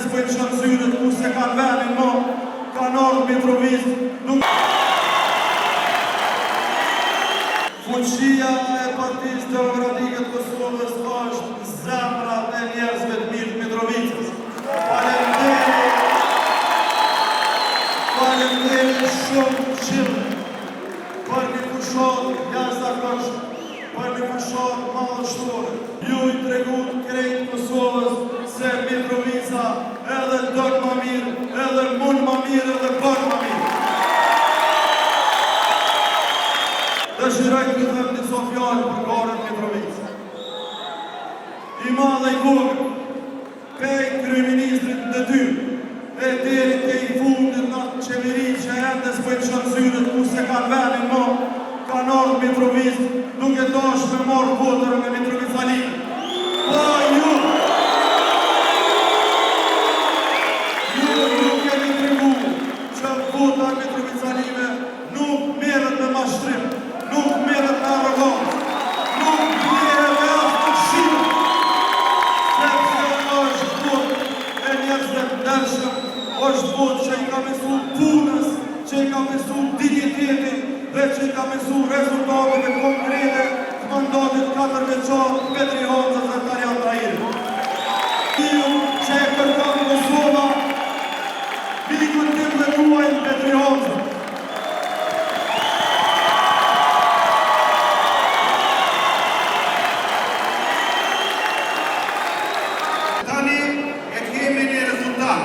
s'pojnë qanë zyrët ku se kanë venin mo, kanë ardhë Mitrovic. Fuqia e Partisë Demokratike të Kosovës është në zemrat e njerëzve të mirë të Mitrovicës. Faleminderit shumë qilë për një fushon jashtëzakonshëm, për një fushon madhështore. Ju i tregut krejt Kosovës se Mitrovica edhe dënë ma mirë, edhe mund ma mirë, edhe bërë ma mirë. Dëshiroj të them një fjallë për Karen Mitrovica. I madhe i vogël, pej kryeministrit në detyrë, e deri te i fundit në qeveri që ende s'pojnë qanë zyrët ku se kanë venin mo, kanë ardhë Mitrovic, duke dash me marrë votërën me Mitrovic Alinë. Po ju keni tregu që vota Mitrovic Alinë nuk merret me mashtrim, nuk merret me arrogancë, nuk bjehet me asë të shimë, sepse është votë e njerëzve të ndershëm, është votë që i ka besu punës, që i ka besu dignitetin dhe që i ka besu rezultateve konkrete të mandatit 4 veçar Petri Honxës dhe Tarian Tahiri. Ju që e kërkon Kosova, mikun tim dhe tuajnë Petri Honxën. Tani e kemi një rezultat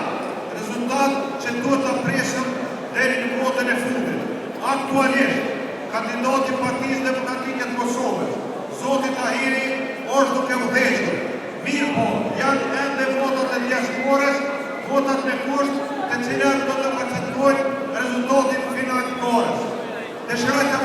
që do të preshëm deri në votën e fundit. Aktualisht, kandidati Partisë Demokratike të Kosovës, Zoti Tahiri, është duke udhëhequr. Mirë po, janë ende votat e diasporës, votat me kusht të cilat do të akceptojnë rezultatin final të kohës. Dëshiroj të